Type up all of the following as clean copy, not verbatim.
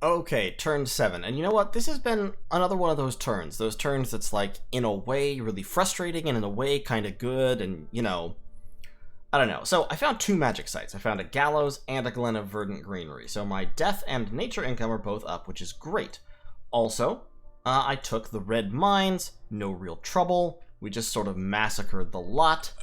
Okay, turn 7. And you know what? This has been another one of those turns. Those turns that's like, in a way, really frustrating and in a way kind of good and, you know, I don't know. So I found 2 magic sites. I found a Gallows and a Glen of Verdant Greenery. So my death and nature income are both up, which is great. Also, I took the Red Mines, no real trouble. We just sort of massacred the lot.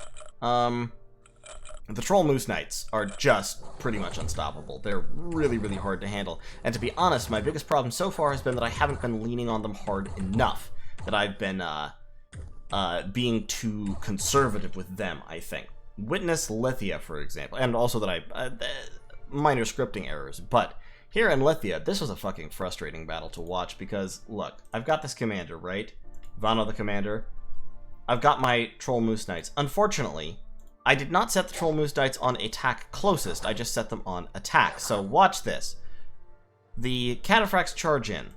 The Troll Moose Knights are just pretty much unstoppable. They're really, really hard to handle. And to be honest, my biggest problem so far has been that I haven't been leaning on them hard enough. That I've been being too conservative with them, I think. Witness Lithia, for example. And also that I... minor scripting errors. But here in Lithia, this was a fucking frustrating battle to watch because, look, I've got this commander, right? Vano the commander. I've got my Troll Moose Knights. Unfortunately, I did not set the Troll Moose Knights on attack closest, I just set them on attack. So watch this. The Cataphracts charge in.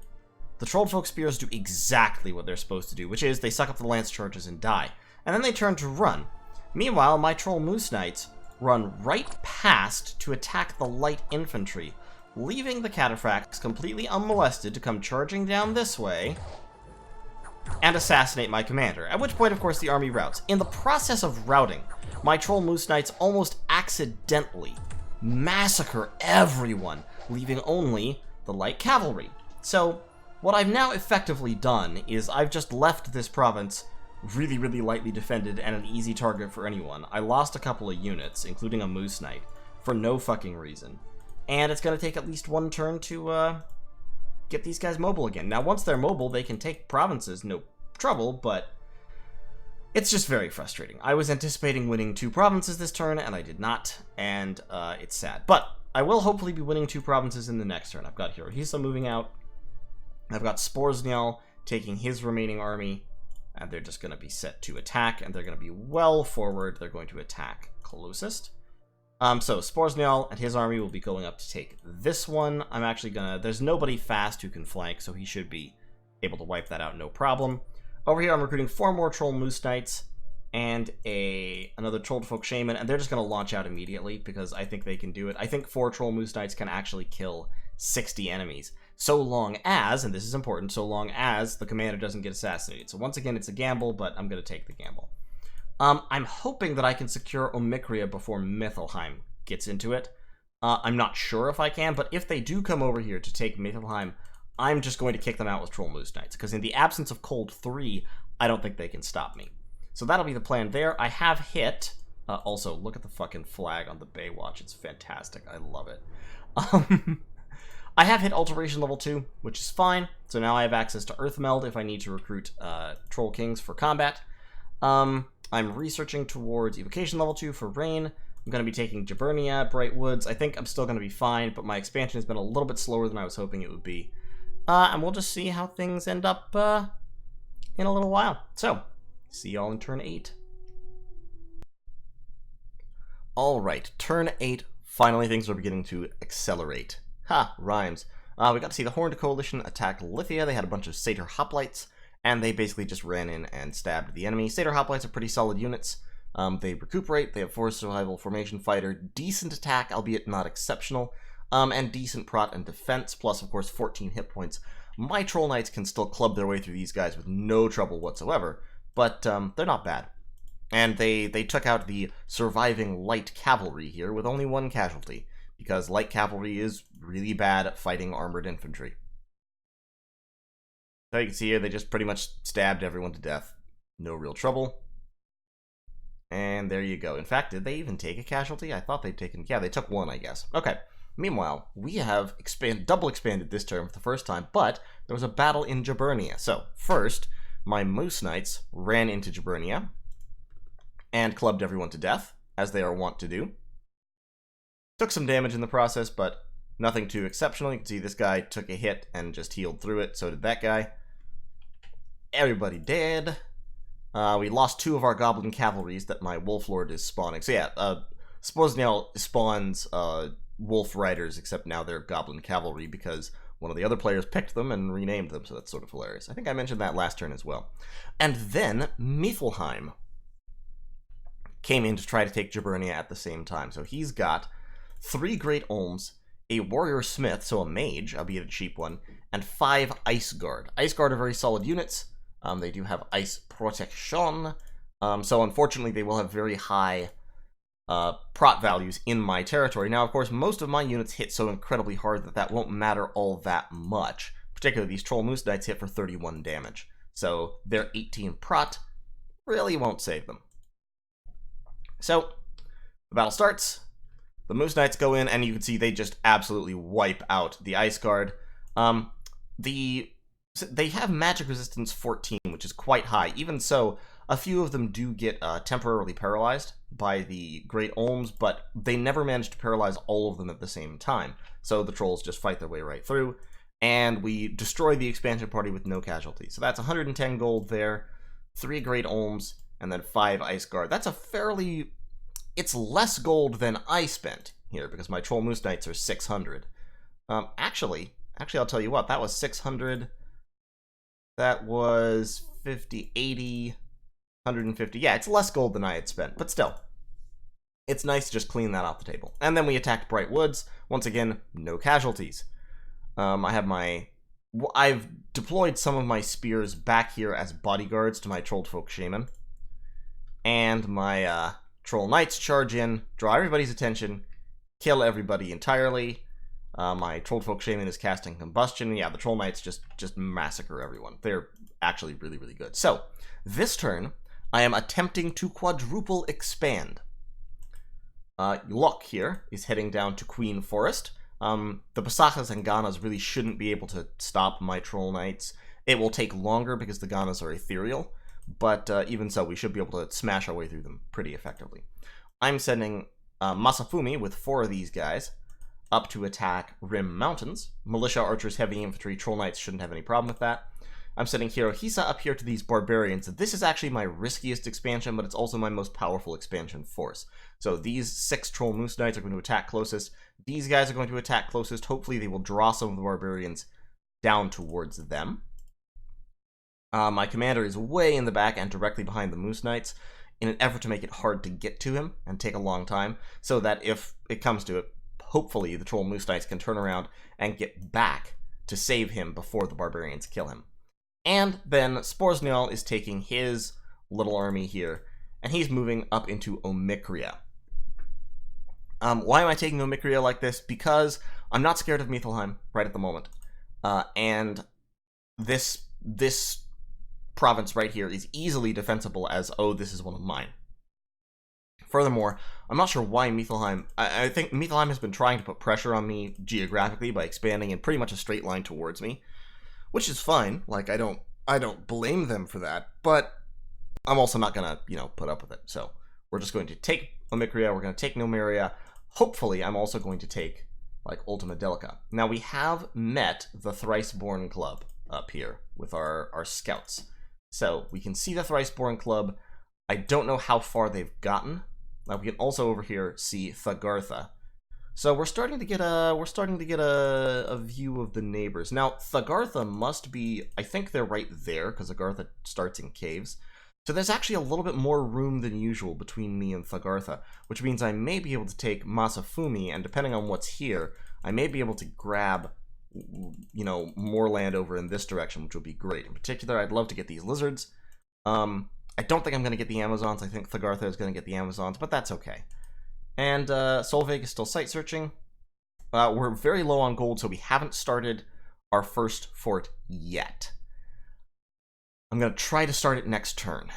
The Trollfolk Spears do exactly what they're supposed to do, which is they suck up the lance charges and die. And then they turn to run. Meanwhile, my Troll Moose Knights run right past to attack the light infantry, leaving the Cataphracts completely unmolested to come charging down this way and assassinate my commander, at which point, of course, the army routs. In the process of routing, my Troll Moose Knights almost accidentally massacre everyone, leaving only the light cavalry. So, what I've now effectively done is I've just left this province really, really lightly defended and an easy target for anyone. I lost a couple of units, including a Moose Knight, for no fucking reason. And it's going to take at least one turn to, get these guys mobile again. Now, once they're mobile, they can take provinces, no trouble, but it's just very frustrating. I was anticipating winning 2 provinces this turn, and I did not, and it's sad. But I will hopefully be winning 2 provinces in the next turn. I've got Hirohisa moving out. I've got Sporzniel taking his remaining army, and they're just going to be set to attack, and they're going to be well forward. They're going to attack closest. So Sporzniel and his army will be going up to take this one. I'm actually gonna... There's nobody fast who can flank, so he should be able to wipe that out no problem. Over here, I'm recruiting 4 more Troll Moose Knights and another Trollfolk Shaman, and they're just gonna launch out immediately because I think they can do it. I think 4 Troll Moose Knights can actually kill 60 enemies, so long as, and this is important, so long as the commander doesn't get assassinated. So once again, it's a gamble, but I'm gonna take the gamble. I'm hoping that I can secure Omicria before Mithelheim gets into it. I'm not sure if I can, but if they do come over here to take Mithelheim, I'm just going to kick them out with Troll Moose Knights, because in the absence of Cold 3, I don't think they can stop me. So that'll be the plan there. I have hit... also, look at the fucking flag on the Baywatch. It's fantastic. I love it. I have hit Alteration level 2, which is fine. So now I have access to Earthmeld if I need to recruit Troll Kings for combat. I'm researching towards Evocation level 2 for Rain. I'm going to be taking Jaburnia, Bright Woods. I think I'm still going to be fine, but my expansion has been a little bit slower than I was hoping it would be. And we'll just see how things end up in a little while. So, see y'all in turn 8. Alright, turn 8. Finally, things are beginning to accelerate. Ha, rhymes. We got to see the Horned Coalition attack Lithia. They had a bunch of Satyr Hoplites, and they basically just ran in and stabbed the enemy. Satyr Hoplites are pretty solid units. They recuperate, they have Force Survival, Formation Fighter, decent attack, albeit not exceptional, and decent prot and defense, plus, of course, 14 hit points. My Troll Knights can still club their way through these guys with no trouble whatsoever, but they're not bad. And they took out the surviving Light Cavalry here with only 1 casualty, because Light Cavalry is really bad at fighting armored infantry. So you can see here, they just pretty much stabbed everyone to death. No real trouble. And there you go. In fact, did they even take a casualty? I thought they'd taken... Yeah, they took 1, I guess. Okay. Meanwhile, we have double expanded this turn for the first time, but there was a battle in Jaburnia. So, first, my Moose Knights ran into Jaburnia and clubbed everyone to death, as they are wont to do. Took some damage in the process, but nothing too exceptional. You can see this guy took a hit and just healed through it, so did that guy. Everybody dead. We lost 2 of our Goblin Cavalries that my Wolf Lord is spawning. So yeah, Sporzniel spawns Wolf Riders, except now they're Goblin Cavalry because one of the other players picked them and renamed them, so that's sort of hilarious. I think I mentioned that last turn as well. And then Mithelheim came in to try to take Jaburnia at the same time. So he's got 3 Great Olms, a warrior smith, so a mage, albeit a cheap one, and 5 ice guard. Ice guard are very solid units. They do have ice protection, so unfortunately they will have very high prot values in my territory. Now, of course, most of my units hit so incredibly hard that that won't matter all that much. Particularly these Troll Moose Knights hit for 31 damage. So their 18 prot really won't save them. So the battle starts. The Moose Knights go in, and you can see they just absolutely wipe out the Ice Guard. They have magic resistance 14, which is quite high. Even so, a few of them do get temporarily paralyzed by the Great Olms, but they never manage to paralyze all of them at the same time. So the trolls just fight their way right through, and we destroy the expansion party with no casualties. So that's 110 gold there, 3 Great Olms, and then 5 Ice Guard. That's a fairly... It's less gold than I spent here, because my Troll Moose Knights are 600. Actually, I'll tell you what, that was 600... That was 50, 80, 150. Yeah, it's less gold than I had spent, but still. It's nice to just clean that off the table. And then we attacked Bright Woods. Once again, no casualties. I've deployed some of my spears back here as bodyguards to my Trolled Folk Shaman. And my Troll Knights charge in, draw everybody's attention, kill everybody entirely. My Trolled Folk Shaman is casting Combustion. Yeah, the Troll Knights just massacre everyone. They're actually really, really good. So, this turn, I am attempting to quadruple expand. Luck here is heading down to Queen Forest. The Pasachas and Ganas really shouldn't be able to stop my Troll Knights. It will take longer because the Ganas are ethereal, but even so, we should be able to smash our way through them pretty effectively. I'm sending Masafumi with 4 of these guys up to attack Rim Mountains. Militia, Archers, Heavy Infantry, Troll Knights shouldn't have any problem with that. I'm sending Hirohisa up here to these Barbarians. This is actually my riskiest expansion, but it's also my most powerful expansion force. So these 6 Troll Moose Knights are going to attack closest. These guys are going to attack closest. Hopefully they will draw some of the Barbarians down towards them. My commander is way in the back and directly behind the Moose Knights in an effort to make it hard to get to him and take a long time, so that if it comes to it, hopefully the Troll Moose Knights can turn around and get back to save him before the Barbarians kill him. And then Sporznial is taking his little army here, and he's moving up into Omikria. Why am I taking Omikria like this? Because I'm not scared of Mithelheim right at the moment. And this province right here is easily defensible as, oh, this is one of mine. Furthermore, I'm not sure why Mithelheim... I think Mithelheim has been trying to put pressure on me geographically by expanding in pretty much a straight line towards me, which is fine. Like, I don't blame them for that, but I'm also not gonna, put up with it. So we're just going to take Omikria, we're going to take Numeria. Hopefully, I'm also going to take, like, Ultima Delica. Now, we have met the Thriceborn Club up here with our scouts. So we can see the Thriceborn Club. I don't know how far they've gotten. We can also over here see Thagartha. So we're starting to get a view of the neighbors. Now Thagartha must be, I think they're right there because Thagartha starts in caves. So there's actually a little bit more room than usual between me and Thagartha, which means I may be able to take Masafumi, and depending on what's here, I may be able to grab, more land over in this direction, which would be great. In particular, I'd love to get these lizards. I don't think I'm going to get the Amazons. I think Thagartha is going to get the Amazons, but that's okay. And Solveig is still site searching. We're very low on gold, so we haven't started our first fort yet. I'm going to try to start it next turn.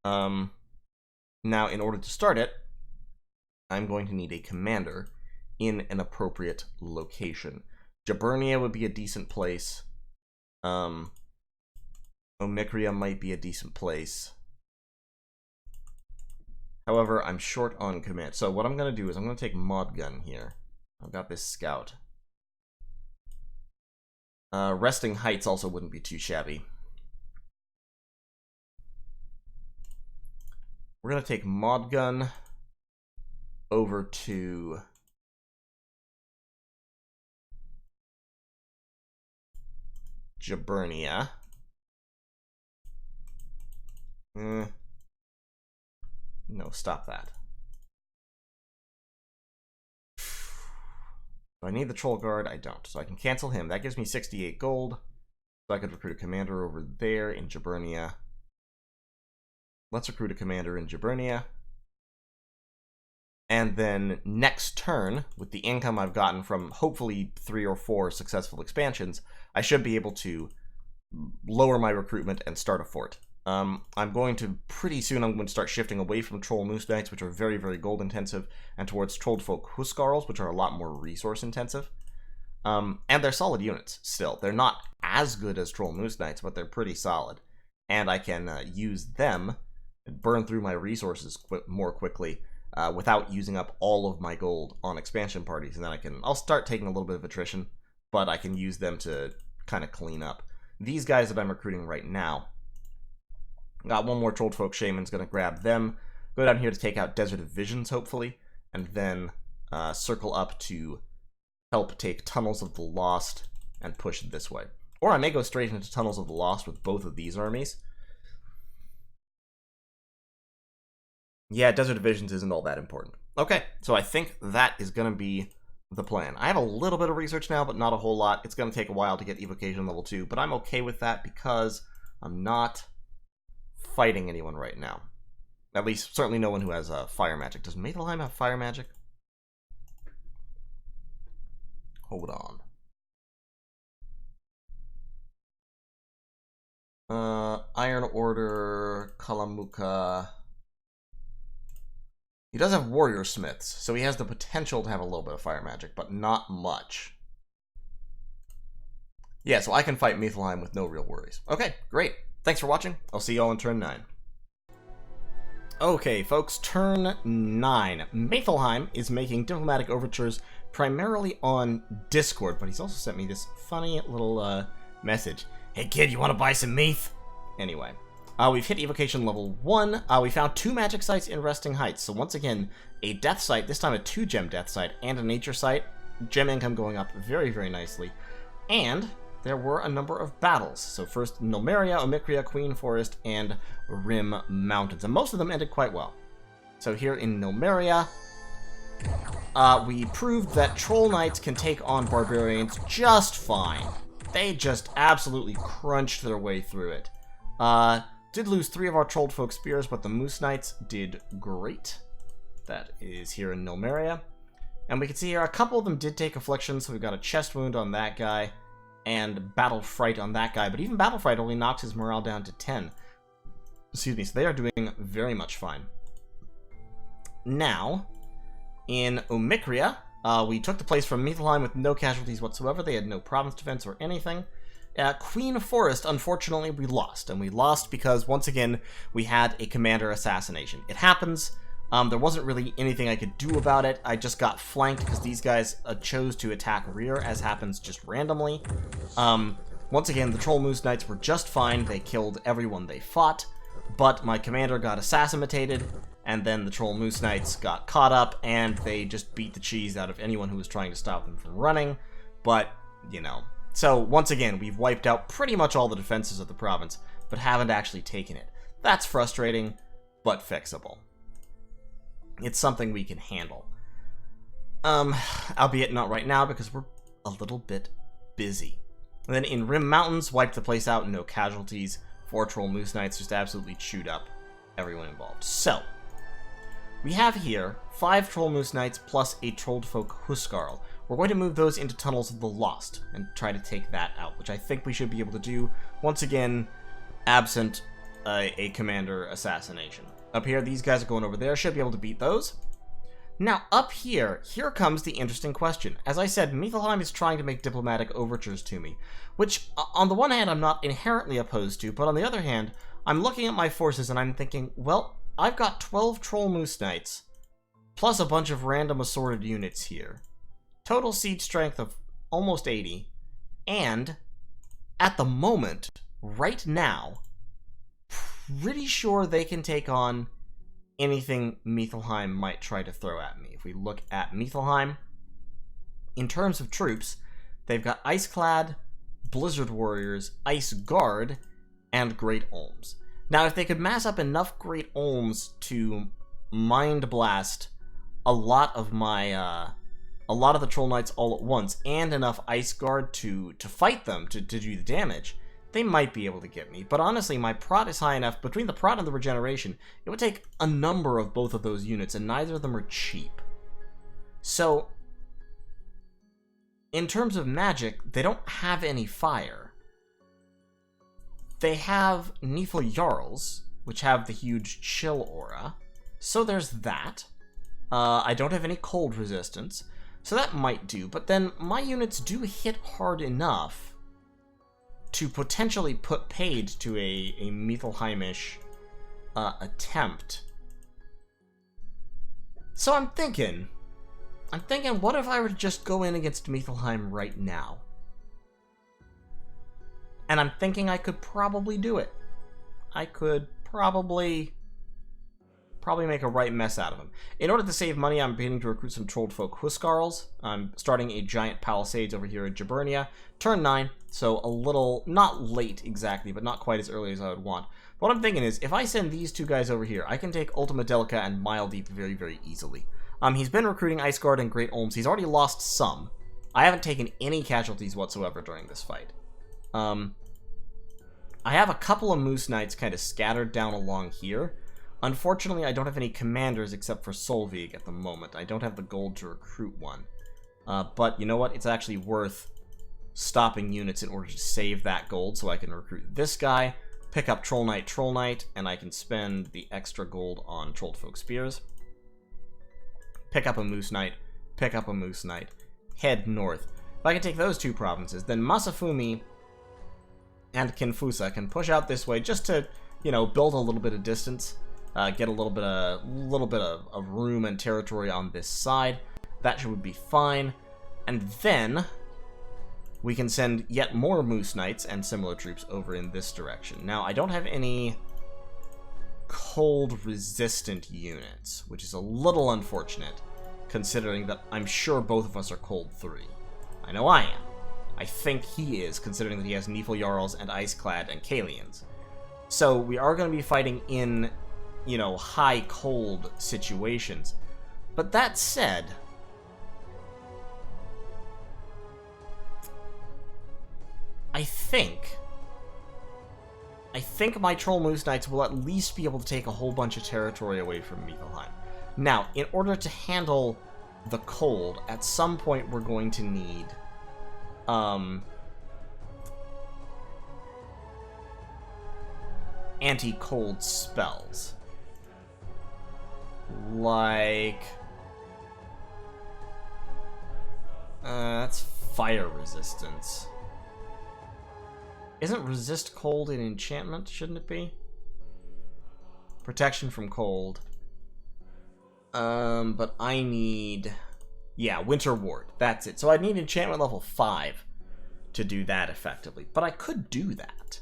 Now, in order to start it, I'm going to need a commander in an appropriate location. Jaburnia would be a decent place. Omikria might be a decent place. However, I'm short on command. So what I'm going to do is I'm going to take Modgun here. I've got this scout. Resting Heights also wouldn't be too shabby. We're going to take Modgun over to Jaburnia. No, stop that. Do I need the Troll Guard? I don't. So I can cancel him. That gives me 68 gold. So I could recruit a commander over there in Jaburnia. Let's recruit a commander in Jaburnia. And then next turn, with the income I've gotten from hopefully 3 or 4 successful expansions, I should be able to lower my recruitment and start a fort. I'm going to, pretty soon, I'm going to start shifting away from Troll Moose Knights, which are very, very gold intensive, and towards Trolled Folk Huskarls, which are a lot more resource intensive. And they're solid units still. They're not as good as Troll Moose Knights, but they're pretty solid. And I can use them and burn through my resources more quickly without using up all of my gold on expansion parties. And then I'll start taking a little bit of attrition, but I can use them to kind of clean up. These guys that I'm recruiting right now, got one more Trolled Folk Shaman's going to grab them, go down here to take out Desert of Visions, hopefully, and then circle up to help take Tunnels of the Lost and push this way. Or I may go straight into Tunnels of the Lost with both of these armies. Yeah, Desert of Visions isn't all that important. Okay, so I think that is going to be the plan. I have a little bit of research now, but not a whole lot. It's going to take a while to get Evocation level 2, but I'm okay with that because I'm not fighting anyone right now. At least, certainly no one who has fire magic. Does Maetelheim have fire magic? Hold on. Iron Order, Kalamuka. He does have Warrior Smiths, so he has the potential to have a little bit of fire magic, but not much. Yeah, so I can fight Maetelheim with no real worries. Okay, great. Thanks for watching. I'll see you all in turn 9. Okay, folks, turn 9. Maetelheim is making diplomatic overtures primarily on Discord, but he's also sent me this funny little message. Hey kid, you want to buy some meat? Anyway, we've hit evocation level 1. We found 2 magic sites in Resting Heights. So once again, a death site, this time a 2-gem death site, and a nature site. Gem income going up very, very nicely. And there were a number of battles. So first, Numeria, Omicria, Queen Forest, and Rim Mountains. And most of them ended quite well. So here in Numeria, we proved that Troll Knights can take on Barbarians just fine. They just absolutely crunched their way through it. Did lose 3 of our Trolled Folk Spears, but the Moose Knights did great. That is here in Numeria. And we can see here a couple of them did take Affliction, so we've got a chest wound on that guy, and Battle Fright on that guy, but even Battle Fright only knocks his morale down to 10. Excuse me, so they are doing very much fine. Now, in Omicria, we took the place from Maetelheim with no casualties whatsoever. They had no province defense or anything. Queen Forest, unfortunately, we lost. And we lost because, once again, we had a commander assassination. It happens. There wasn't really anything I could do about it. I just got flanked because these guys chose to attack rear, as happens just randomly. Once again, the Troll Moose Knights were just fine. They killed everyone they fought. But my commander got assassinated, and then the Troll Moose Knights got caught up, and they just beat the cheese out of anyone who was trying to stop them from running. But, you know. So, once again, we've wiped out pretty much all the defenses of the province, but haven't actually taken it. That's frustrating, but fixable. It's something we can handle. Albeit not right now, because we're a little bit busy. And then in Rim Mountains, wiped the place out, no casualties. 4 Troll Moose Knights just absolutely chewed up everyone involved. So, we have here 5 Troll Moose Knights plus a Trolled Folk Huskarl. We're going to move those into Tunnels of the Lost and try to take that out, which I think we should be able to do, once again, absent a commander assassination. Up here, these guys are going over there. Should be able to beat those. Now, up here comes the interesting question. As I said, Maetelheim is trying to make diplomatic overtures to me, which, on the one hand, I'm not inherently opposed to, but on the other hand, I'm looking at my forces and I'm thinking, well, I've got 12 Troll Moose Knights, plus a bunch of random assorted units here. Total siege strength of almost 80, and, at the moment, right now, pretty sure they can take on anything Maetelheim might try to throw at me. If we look at Maetelheim, in terms of troops, they've got Iceclad, Blizzard Warriors, Ice Guard, and Great Olms. Now, if they could mass up enough Great Olms to Mind Blast a lot of my a lot of the Troll Knights all at once, and enough Ice Guard to fight them, to do the damage, they might be able to get me. But honestly, my prot is high enough. Between the prot and the regeneration, it would take a number of both of those units, and neither of them are cheap. So, in terms of magic, they don't have any fire. They have Nifl Jarls, which have the huge chill aura. So there's that. I don't have any cold resistance, so that might do. But then my units do hit hard enough to potentially put paid to a Mithelheimish attempt. So I'm thinking, what if I were to just go in against Mithelheim right now? And I'm thinking I could probably do it. I could probably make a right mess out of him. In order to save money, I'm beginning to recruit some Trolled Folk Huskarls. I'm starting a giant palisades over here in Jaburnia. Turn 9, so a little, not late exactly, but not quite as early as I would want. What I'm thinking is, if I send these two guys over here, I can take Ultima Delica and Mile Deep very, very easily. He's been recruiting Ice Guard and Great Olms. He's already lost some. I haven't taken any casualties whatsoever during this fight. I have a couple of Moose Knights kind of scattered down along here. Unfortunately, I don't have any commanders except for Solveig at the moment. I don't have the gold to recruit one. But you know what? It's actually worth stopping units in order to save that gold, so I can recruit this guy, pick up Troll Knight, and I can spend the extra gold on Trolled Folk Spears. Pick up a Moose Knight, head north. If I can take those two provinces, then Masafumi and Kinfusa can push out this way just to, you know, build a little bit of distance, get a little bit of room and territory on this side. That would be fine. And then we can send yet more Moose Knights and similar troops over in this direction. Now, I don't have any cold resistant units, which is a little unfortunate, considering that I'm sure both of us are cold 3. I know I am. I think he is, considering that he has Nifl Jarls and Iceclad and Kalians. So we are going to be fighting in, you know, high cold situations. But that said, I think my Troll Moose Knights will at least be able to take a whole bunch of territory away from Mithelheim. Now, in order to handle the cold, at some point we're going to need anti-cold spells. Like, that's fire resistance. Isn't resist cold an enchantment? Shouldn't it be? Protection from cold. But I need... yeah, Winter Ward. That's it. So I need enchantment level 5 to do that effectively. But I could do that.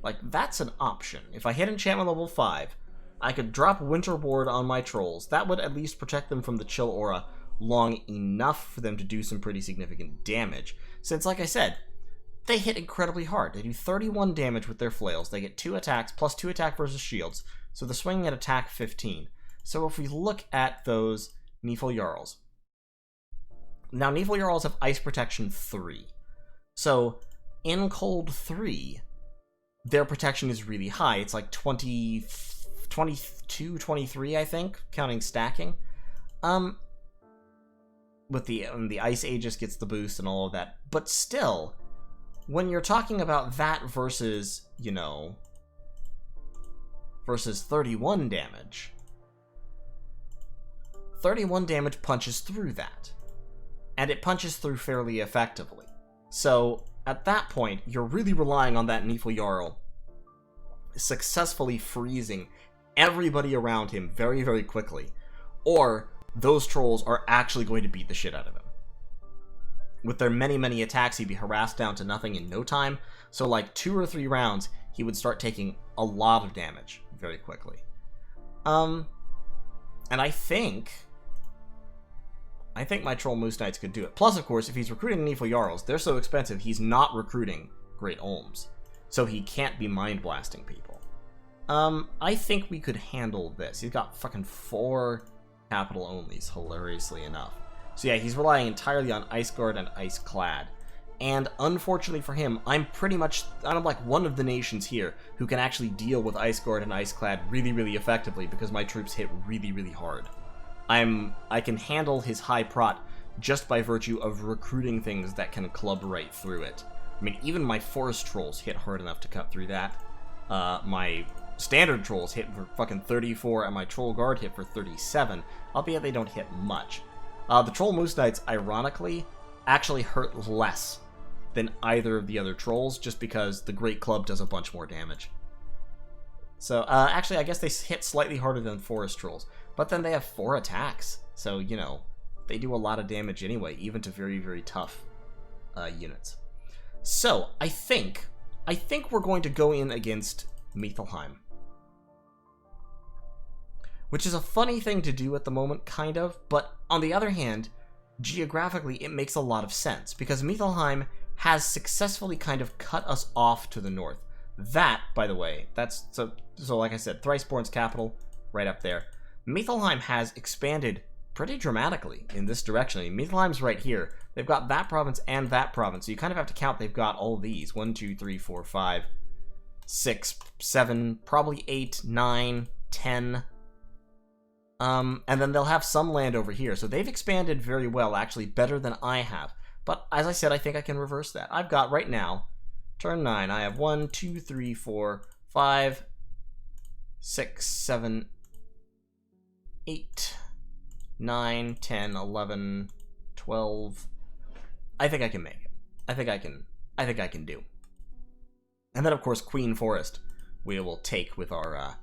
Like, that's an option. If I hit enchantment level 5, I could drop Winter Ward on my trolls. That would at least protect them from the chill aura long enough for them to do some pretty significant damage. Since, like I said, they hit incredibly hard. They do 31 damage with their flails. They get 2 attacks, plus 2 attack versus shields. So they're swinging at attack 15. So if we look at those Nifl Jarls. Now, Nifl Jarls have Ice Protection 3. So, in Cold 3, their protection is really high. It's like 22, 23, I think, counting stacking. With the Ice Aegis gets the boost and all of that. But still, when you're talking about that versus, you know, versus 31 damage, 31 damage punches through that. And it punches through fairly effectively. So, at that point, you're really relying on that Nifl Jarl successfully freezing everybody around him very, very quickly. Or those trolls are actually going to beat the shit out of him. With their many, many attacks, he'd be harassed down to nothing in no time. So, like, 2 or 3 rounds, he would start taking a lot of damage very quickly. And I think my Troll Moose Knights could do it. Plus, of course, if he's recruiting Nifl Jarls, they're so expensive, he's not recruiting Great Olms. So he can't be mind blasting people. I think we could handle this. He's got fucking 4 capital onlys, hilariously enough. So yeah, he's relying entirely on Ice Guard and Ice Clad. And unfortunately for him, I'm like one of the nations here who can actually deal with Ice Guard and Ice Clad really, really effectively because my troops hit really, really hard. I can handle his high prot just by virtue of recruiting things that can club right through it. I mean, even my Forest Trolls hit hard enough to cut through that. My Standard Trolls hit for fucking 34, and my Troll Guard hit for 37, albeit they don't hit much. The Troll Moose Knights, ironically, actually hurt less than either of the other Trolls, just because the Great Club does a bunch more damage. So, actually, I guess they hit slightly harder than Forest Trolls, but then they have 4 attacks, so, you know, they do a lot of damage anyway, even to very, very tough units. So, I think we're going to go in against Mithelheim. Which is a funny thing to do at the moment, kind of, but on the other hand, geographically it makes a lot of sense, because Mithelheim has successfully kind of cut us off to the north. That, by the way, so like I said, Thriceborn's capital, right up there. Mithelheim has expanded pretty dramatically in this direction. I mean, Mithelheim's right here. They've got that province and that province, so you kind of have to count they've got all these. 1, 2, 3, 4, 5, 6, 7, probably 8, 9, 10. And then they'll have some land over here. So they've expanded very well, actually, better than I have. But as I said, I think I can reverse that. I've got, right now, turn 9, I have 1, 2, 3, 4, 5, 6, 7, 8, 9, 10, 11, 12. I think I can make it. I think I can do. And then, of course, Queen Forest we will take with our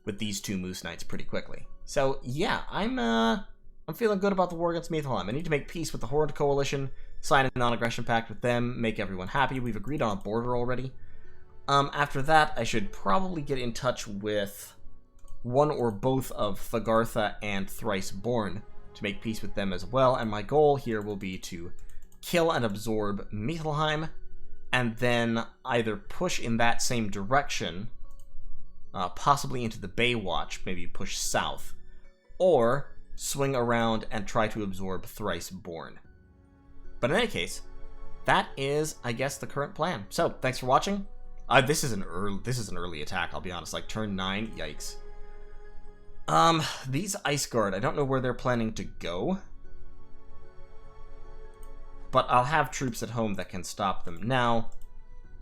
with these 2 Moose Knights pretty quickly. So yeah, I'm feeling good about the war against Mithelheim. I need to make peace with the Horde Coalition, sign a non-aggression pact with them, make everyone happy. We've agreed on a border already. After that, I should probably get in touch with one or both of Thagartha and Thriceborn to make peace with them as well. And my goal here will be to kill and absorb Mithelheim, and then either push in that same direction, possibly into the Baywatch, maybe push south, or swing around and try to absorb Thriceborn. But in any case, that is, I guess, the current plan. So, thanks for watching. This is an early attack, I'll be honest. Like, turn 9, yikes. These Ice Guard, I don't know where they're planning to go, but I'll have troops at home that can stop them. Now,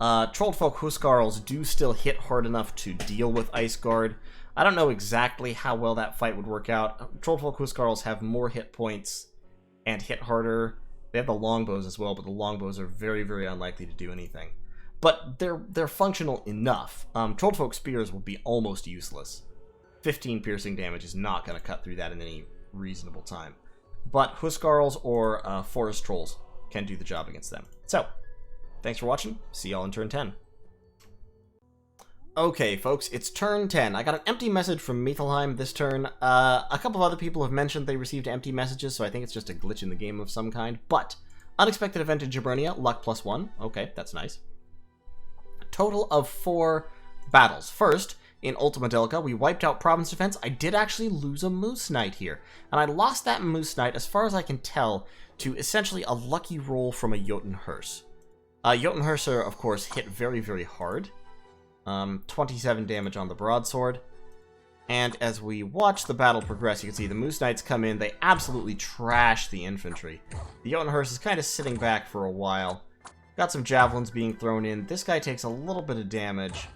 Trollfolk Huskarls do still hit hard enough to deal with Ice Guard. I don't know exactly how well that fight would work out. Trollfolk Huskarls have more hit points and hit harder. They have the longbows as well, but the longbows are very, very unlikely to do anything. But they're functional enough. Trollfolk Spears will be almost useless. 15 piercing damage is not going to cut through that in any reasonable time. But Huskarls or Forest Trolls can do the job against them. So, thanks for watching. See y'all in turn 10. Okay, folks, it's turn 10. I got an empty message from Mithelheim this turn. A couple of other people have mentioned they received empty messages, so I think it's just a glitch in the game of some kind. But, unexpected event in Jaburnia, luck +1. Okay, that's nice. Total of 4 battles. First, in Ultima Delica, we wiped out Province Defense. I did actually lose a Moose Knight here. And I lost that Moose Knight, as far as I can tell, to essentially a lucky roll from a Jotunhearse. Jotunhearse, of course, hit very, very hard. 27 damage on the broadsword. And as we watch the battle progress, you can see the Moose Knights come in. They absolutely trash the infantry. The Jotunhearse is kind of sitting back for a while. Got some javelins being thrown in. This guy takes a little bit of damage.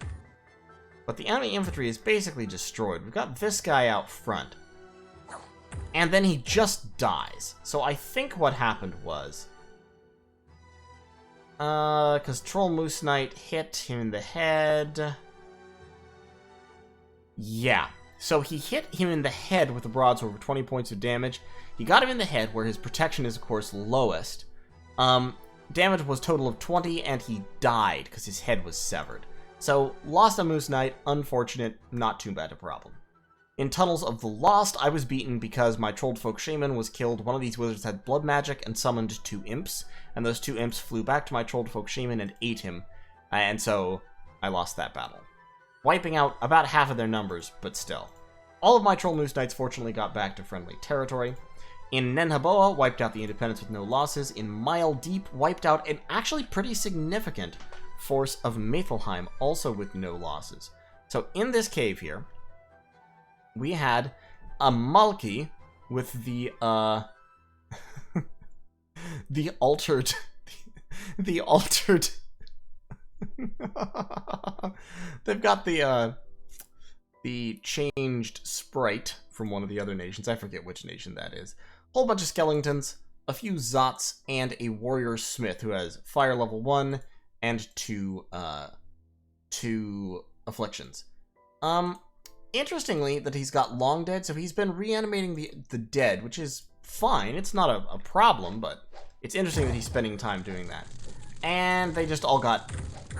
But the enemy infantry is basically destroyed. We've got this guy out front. And then he just dies. So I think what happened was, because Troll Moose Knight hit him in the head. Yeah. So he hit him in the head with the broadsword for 20 points of damage. He got him in the head, where his protection is, of course, lowest. Damage was total of 20, and he died because his head was severed. So, lost a Moose Knight, unfortunate, not too bad a problem. In Tunnels of the Lost, I was beaten because my Trollfolk Shaman was killed. One of these wizards had blood magic and summoned 2 imps, and those 2 imps flew back to my Trollfolk Shaman and ate him, and so I lost that battle. Wiping out about half of their numbers, but still. All of my Troll Moose Knights fortunately got back to friendly territory, In Nenhaboa, wiped out the Independence with no losses. In Mile Deep, wiped out an actually pretty significant force of Mithelheim, also with no losses. So in this cave here, we had a Malki with the the altered they've got the changed sprite from one of the other nations. I forget which nation that is. Whole bunch of skeletons, a few Zots, and a warrior smith who has fire level 1 and two afflictions. Interestingly that he's got long dead, so he's been reanimating the dead, which is fine. It's not a problem, but it's interesting that he's spending time doing that. And they just all got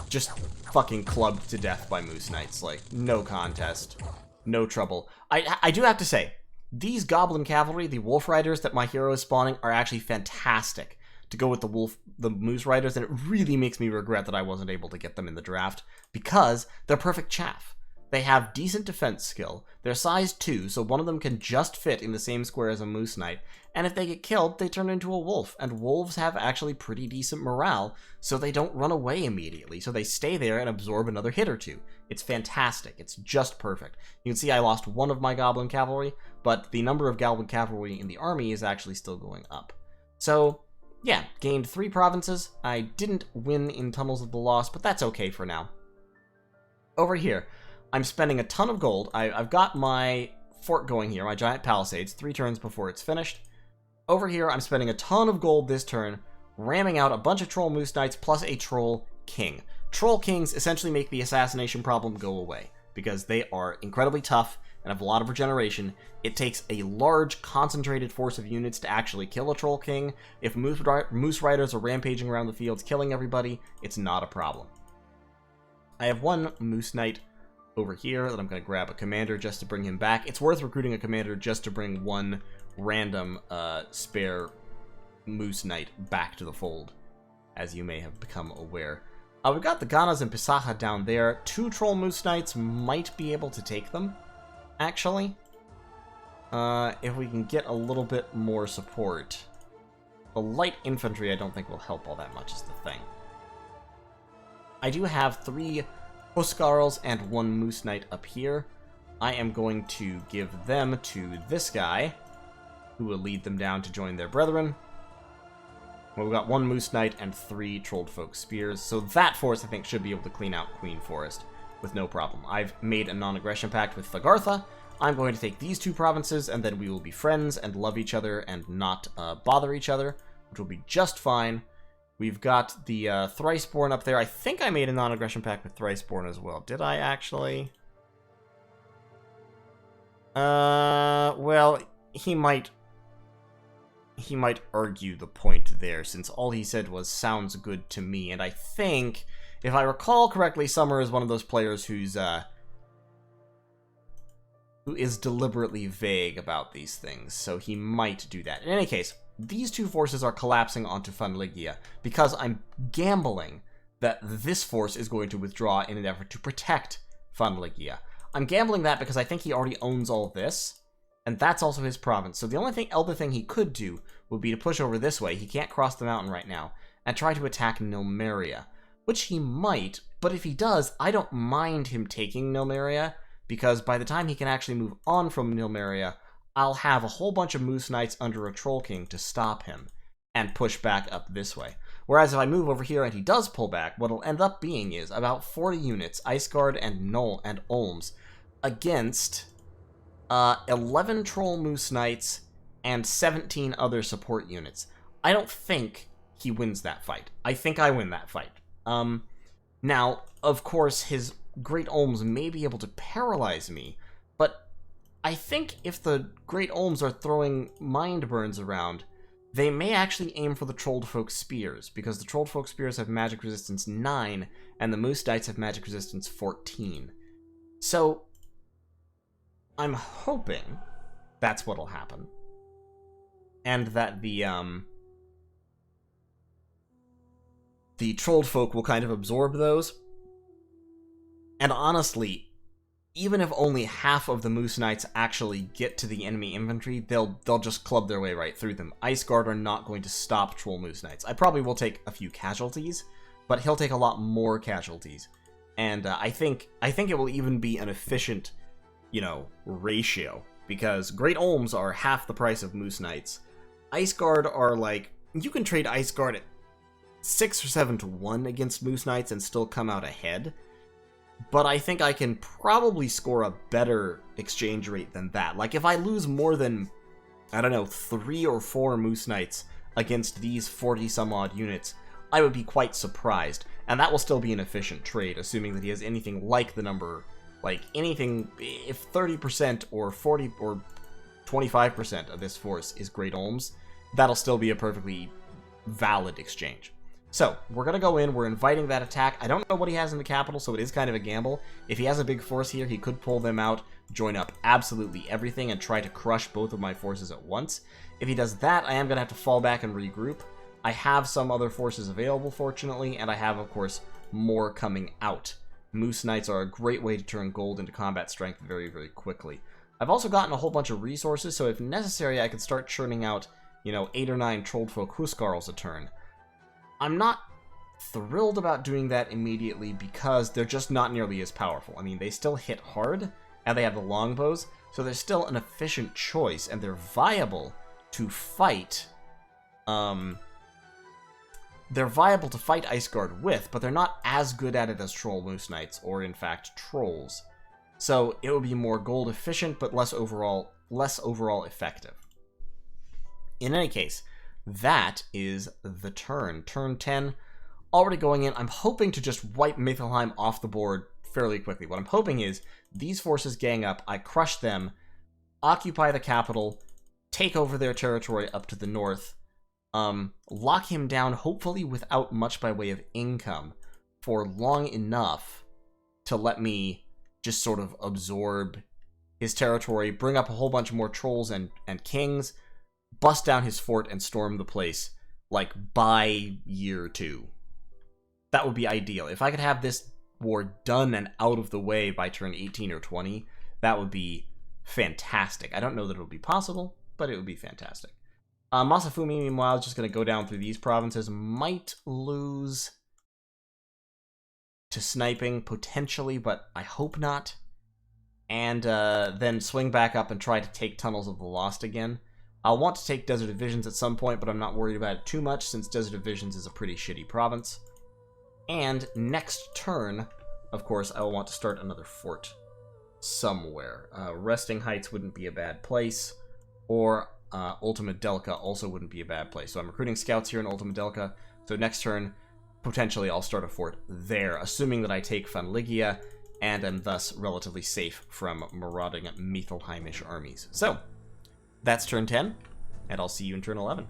just fucking clubbed to death by Moose Knights. Like, no contest. No trouble. I do have to say, these Goblin Cavalry, the Wolf Riders that my hero is spawning, are actually fantastic to go with the Moose Riders, and it really makes me regret that I wasn't able to get them in the draft, because they're perfect chaff. They have decent defense skill, they're size 2, so one of them can just fit in the same square as a Moose Knight, and if they get killed, they turn into a wolf, and wolves have actually pretty decent morale, so they don't run away immediately, so they stay there and absorb another hit or two. It's fantastic, it's just perfect. You can see I lost one of my Goblin Cavalry, but the number of Goblin Cavalry in the army is actually still going up. So, yeah, gained 3 provinces. I didn't win in Tunnels of the Lost, but that's okay for now. Over here, I'm spending a ton of gold. I've got my fort going here, my giant palisades, 3 turns before it's finished. Over here, I'm spending a ton of gold this turn, ramming out a bunch of Troll Moose Knights plus a Troll King. Troll Kings essentially make the assassination problem go away, because they are incredibly tough and have a lot of regeneration. It takes a large, concentrated force of units to actually kill a Troll King. If Moose Riders are rampaging around the fields killing everybody, it's not a problem. I have one Moose Knight over here that I'm going to grab a commander just to bring him back. It's worth recruiting a commander just to bring one random spare Moose Knight back to the fold, as you may have become aware. We've got the Ganas and Pisaha down there. 2 Troll Moose Knights might be able to take them, actually. If we can get a little bit more support. The light infantry I don't think will help all that much is the thing. I do have 3 Huskarls and 1 Moose Knight up here. I am going to give them to this guy, who will lead them down to join their brethren. Well, we've got 1 Moose Knight and 3 Trolled Folk Spears, so that force I think should be able to clean out Queen Forest with no problem. I've made a non-aggression pact with Thagartha. I'm going to take these 2 provinces, and then we will be friends and love each other and not bother each other, which will be just fine. We've got the Thriceborn up there. I think I made a non-aggression pact with Thriceborn as well. Did I actually? Well, he might argue the point there, since all he said was, sounds good to me, and I think, if I recall correctly, Summer is one of those players who is deliberately vague about these things, so he might do that. In any case, these 2 forces are collapsing onto Funligia, because I'm gambling that this force is going to withdraw in an effort to protect Funligia. I'm gambling that because I think he already owns all this, and that's also his province. So the only other thing he could do would be to push over this way. He can't cross the mountain right now, and try to attack Nilmeria, which he might, but if he does, I don't mind him taking Nilmeria, because by the time he can actually move on from Nilmeria, I'll have a whole bunch of Moose Knights under a Troll King to stop him and push back up this way. Whereas if I move over here and he does pull back, what'll end up being is about 40 units, Ice Guard and Null and Olms, against 11 Troll Moose Knights and 17 other support units. I don't think he wins that fight. I think I win that fight. Now, of course, his Great Olms may be able to paralyze me, but I think if the Great Olms are throwing Mind Burns around, they may actually aim for the Trolled Folk Spears, because the Trolled Folk Spears have magic resistance 9, and the Moose Knights have magic resistance 14. So, I'm hoping that's what'll happen. And that the Trolled Folk will kind of absorb those. And honestly, even if only half of the Moose Knights actually get to the enemy infantry, they'll just club their way right through them. Ice Guard are not going to stop Troll Moose Knights. I probably will take a few casualties, but he'll take a lot more casualties. And I think it will even be an efficient, ratio, because Great Olms are half the price of Moose Knights. Ice Guard are like, you can trade Ice Guard at 6 or 7 to 1 against Moose Knights and still come out ahead. But I think I can probably score a better exchange rate than that. Like, if I lose more than, 3 or 4 Moose Knights against these 40-some-odd units, I would be quite surprised. And that will still be an efficient trade, assuming that he has anything like the number, if 30% or 40 or 25% of this force is Great Olms, that'll still be a perfectly valid exchange. So, we're going to go in, we're inviting that attack. I don't know what he has in the capital, so it is kind of a gamble. If he has a big force here, he could pull them out, join up absolutely everything, and try to crush both of my forces at once. If he does that, I am going to have to fall back and regroup. I have some other forces available, fortunately, and I have, of course, more coming out. Moose Knights are a great way to turn gold into combat strength very, very quickly. I've also gotten a whole bunch of resources, so if necessary, I could start churning out, 8 or 9 Trollfolk Huskarls a turn. I'm not thrilled about doing that immediately because they're just not nearly as powerful. I mean, they still hit hard, and they have the longbows, so they're still an efficient choice, and they're viable to fight. They're viable to fight Ice Guard with, but they're not as good at it as Troll Moose Knights, or in fact, Trolls. So it would be more gold efficient, but less overall effective. In any case, that is the turn. Turn 10, already going in. I'm hoping to just wipe Mithelheim off the board fairly quickly. What I'm hoping is these forces gang up, I crush them, occupy the capital, take over their territory up to the north, lock him down, hopefully without much by way of income, for long enough to let me just sort of absorb his territory, bring up a whole bunch more trolls and kings, bust down his fort, and storm the place, by year 2. That would be ideal. If I could have this war done and out of the way by turn 18 or 20, that would be fantastic. I don't know that it would be possible, but it would be fantastic. Masafumi, meanwhile, is just going to go down through these provinces. Might lose to sniping, potentially, but I hope not. And then swing back up and try to take Tunnels of the Lost again. I'll want to take Desert of Visions at some point, but I'm not worried about it too much, since Desert of Visions is a pretty shitty province. And next turn, of course, I will want to start another fort somewhere. Resting Heights wouldn't be a bad place, or Ultima Delca also wouldn't be a bad place. So I'm recruiting scouts here in Ultima Delca, so next turn, potentially I'll start a fort there, assuming that I take Funligia, and am thus relatively safe from marauding Mithelheimish armies. So, that's turn 10, and I'll see you in turn 11.